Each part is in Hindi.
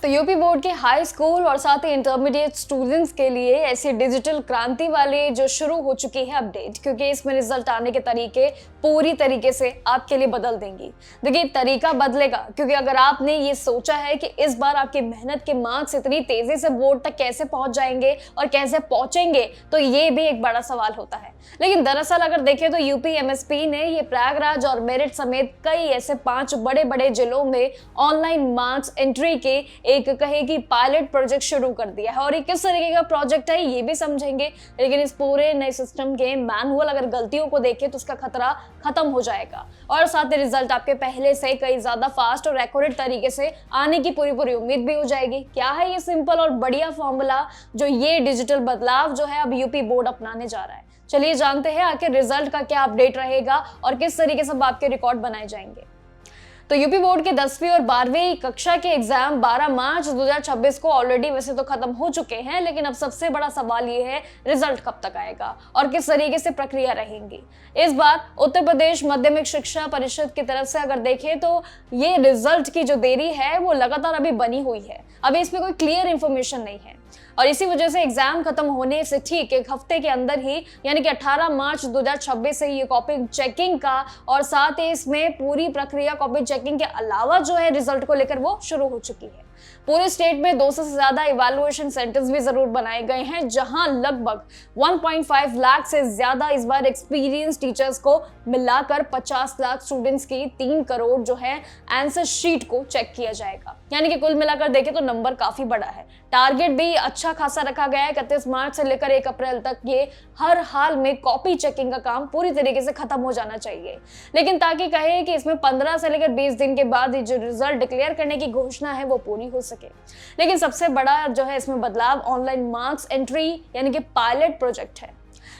तो यूपी बोर्ड के हाई स्कूल और साथ ही इंटरमीडिएट स्टूडेंट्स के लिए ऐसी डिजिटल क्रांति वाली जो शुरू हो चुकी है अपडेट, क्योंकि इसमें रिजल्ट आने के तरीके पूरी तरीके से आपके लिए बदल देंगी। देखिए, तरीका बदलेगा क्योंकि अगर आपने ये सोचा है कि इस बार आपकी मेहनत के मार्क्स इतनी तेजी से बोर्ड तक कैसे पहुंच जाएंगे और कैसे पहुंचेंगे, तो ये भी एक बड़ा सवाल होता है। लेकिन दरअसल अगर देखें तो यूपी एमएसपी ने ये प्रयागराज और मेरठ समेत कई ऐसे 5 बड़े बड़े जिलों में ऑनलाइन मार्क्स एंट्री के एक कहे कि पायलट प्रोजेक्ट शुरू कर दिया है। और ये किस तरीके का प्रोजेक्ट है ये भी समझेंगे। लेकिन इस पूरे नए सिस्टम के मैनुअल अगर गलतियों को देखें तो उसका खतरा खत्म हो जाएगा और साथ ही रिजल्ट आपके पहले से कई ज्यादा फास्ट और एक्यूरेट तरीके से आने की पूरी उम्मीद भी हो जाएगी। क्या है ये सिंपल और बढ़िया फॉर्मूला जो ये डिजिटल बदलाव जो है अब यूपी बोर्ड अपनाने जा रहा है? चलिए जानते हैं आखिर रिजल्ट का क्या अपडेट रहेगा और किस तरीके से आपके रिकॉर्ड बनाए जाएंगे। तो यूपी बोर्ड के 10वीं और 12वीं कक्षा के एग्जाम 12 मार्च 2026 को ऑलरेडी वैसे तो खत्म हो चुके हैं, लेकिन अब सबसे बड़ा सवाल ये है रिजल्ट कब तक आएगा और किस तरीके से प्रक्रिया रहेंगी। इस बार उत्तर प्रदेश माध्यमिक शिक्षा परिषद की तरफ से अगर देखें तो ये रिजल्ट की जो देरी है वो लगातार अभी बनी हुई है। अभी इसमें कोई क्लियर इंफॉर्मेशन नहीं है और इसी वजह से एग्जाम खत्म होने से ठीक एक हफ्ते के अंदर ही यानी कि 18 मार्च 2026 से ये कॉपी चेकिंग का और साथ ही इसमें पूरी प्रक्रिया कॉपी चेकिंग के अलावा जो है रिजल्ट को लेकर वो शुरू हो चुकी है। पूरे स्टेट में 200 से ज्यादा इवैल्यूएशन सेंटर्स भी जरूर बनाए गए हैं, जहां लगभग 1.5 लाख से ज्यादा इस बार एक्सपीरियंस टीचर्स को मिलाकर 50 लाख स्टूडेंट्स की 3 करोड़ जो है आंसर शीट को चेक किया जाएगा। यानी कि कुल मिलाकर देखें तो नंबर काफी बड़ा है। टारगेट भी अच्छा खासा रखा गया है। 31 मार्च से लेकर 1 अप्रैल तक ये हर हाल में कॉपी चेकिंग का काम पूरी तरीके से खत्म हो जाना चाहिए। लेकिन ताकि कहे कि इसमें 15 से लेकर 20 दिन के बाद जो रिजल्ट डिक्लेयर करने की घोषणा है वो पूरी हो सके। लेकिन सबसे बड़ा जो है इसमें बदलाव ऑनलाइन मार्क्स एंट्री यानी कि पायलट प्रोजेक्ट है।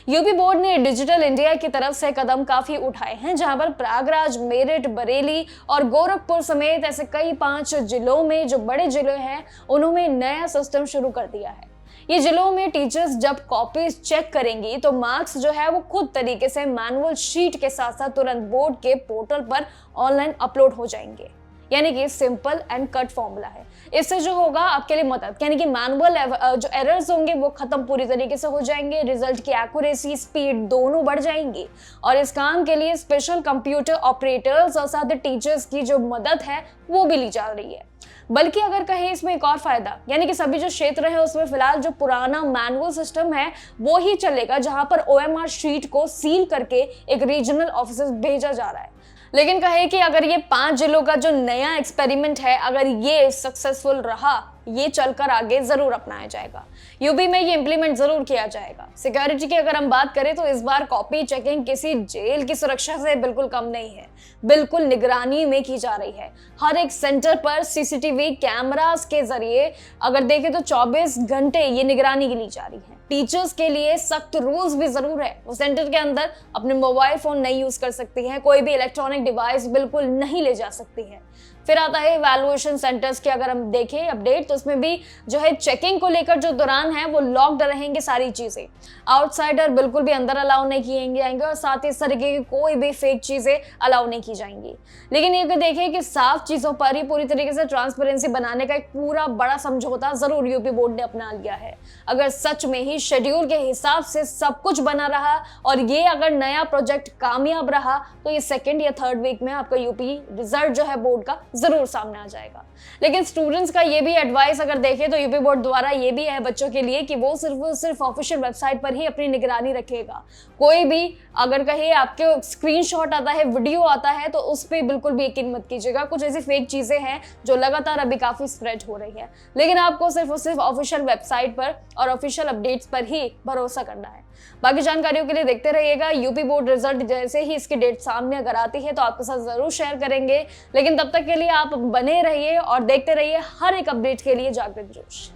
यूपी बोर्ड ने डिजिटल इंडिया की तरफ से कदम काफी उठाए हैं, जहां पर प्रयागराज, मेरठ, बरेली और गोरखपुर समेत ऐसे कई 5 जिलों में जो बड़े जिले हैं उन्होंने नया सिस्टम शुरू कर दिया है। ये जिलों में टीचर्स जब कॉपीज चेक करेंगी तो मार्क्स जो है वो खुद तरीके से मैनुअल शीट के साथ साथ तुरंत बोर्ड के पोर्टल पर ऑनलाइन अपलोड हो जाएंगे। यानी कि सिंपल एंड कट फॉर्मूला है। इससे जो होगा आपके लिए मदद, यानी कि मैनुअल जो एरर्स होंगे वो खत्म पूरी तरीके से हो जाएंगे। रिजल्ट की एक्यूरेसी, स्पीड दोनों बढ़ जाएंगी और इस काम के लिए स्पेशल कंप्यूटर ऑपरेटर्स और साथ ही टीचर्स की जो मदद है वो भी ली जा रही है। बल्कि अगर कहें इसमें एक और फायदा, यानी कि सभी जो क्षेत्र है उसमें फिलहाल जो पुराना मैनुअल सिस्टम है वो ही चलेगा, जहां पर ओएमआर शीट को सील करके एक रीजनल ऑफिस भेजा जा रहा है। लेकिन कहे कि अगर ये 5 जिलों का जो नया एक्सपेरिमेंट है अगर ये सक्सेसफुल रहा, ये चलकर आगे जरूर अपनाया जाएगा। यूपी में ये इंप्लीमेंट जरूर किया जाएगा। सिक्योरिटी की अगर हम बात करें तो इस बार कॉपी चेकिंग किसी जेल की सुरक्षा से बिल्कुल कम नहीं है, बिल्कुल निगरानी में की जा रही है। हर एक सेंटर पर सीसीटीवी कैमरास के जरिए अगर देखें तो 24 घंटे ये निगरानी की ली जा रही है। टीचर्स के लिए सख्त रूल्स भी जरूर है। वो सेंटर के अंदर अपने मोबाइल फोन नहीं यूज कर सकती है, कोई भी इलेक्ट्रॉनिक डिवाइस बिल्कुल नहीं ले जा सकती है। फिर आता है इवैल्यूएशन सेंटर्स की अगर हम देखें अपडेट तो उसमें भी जो है चेकिंग को लेकर जो दौरान है वो लॉक्ड रहेंगे सारी चीजें। आउटसाइडर बिल्कुल भी अंदर अलाउ नहीं किए जाएंगे और साथ ही इस तरीके की कोई भी फेक चीजें अलाउ नहीं की जाएंगी। लेकिन ये देखें कि साफ चीजों पर ही पूरी तरीके से ट्रांसपेरेंसी बनाने का एक पूरा बड़ा समझौता जरूर यूपी बोर्ड ने अपना लिया है। अगर सच में ही शेड्यूल के हिसाब से सब कुछ बना रहा और ये अगर नया प्रोजेक्ट कामयाब रहा तो ये 2nd या 3rd वीक में आपका यूपी रिजल्ट जो है बोर्ड का जरूर सामने आ जाएगा। लेकिन स्टूडेंट्स का ये भी एडवाइस अगर देखें तो यूपी बोर्ड द्वारा ये भी है बच्चों के लिए कि वो सिर्फ ऑफिशियल वेबसाइट पर ही अपनी निगरानी रखेगा। कोई भी अगर कहे आपके स्क्रीनशॉट आता है, वीडियो आता है तो उस पर बिल्कुल भी यकीन मत कीजिएगा। कुछ ऐसी फेक चीजें हैं जो लगातार अभी काफी स्प्रेड हो रही है। लेकिन आपको सिर्फ ऑफिशियल वेबसाइट पर और ऑफिशियल अपडेट्स पर ही भरोसा करना है। बाकी जानकारियों के लिए देखते रहिएगा। यूपी बोर्ड रिजल्ट जैसे ही इसकी डेट सामने अगर आती है तो आपके साथ जरूर शेयर करेंगे। लेकिन तब तक के लिए आप बने रहिए और देखते रहिए हर एक अपडेट के लिए जागृत जोश।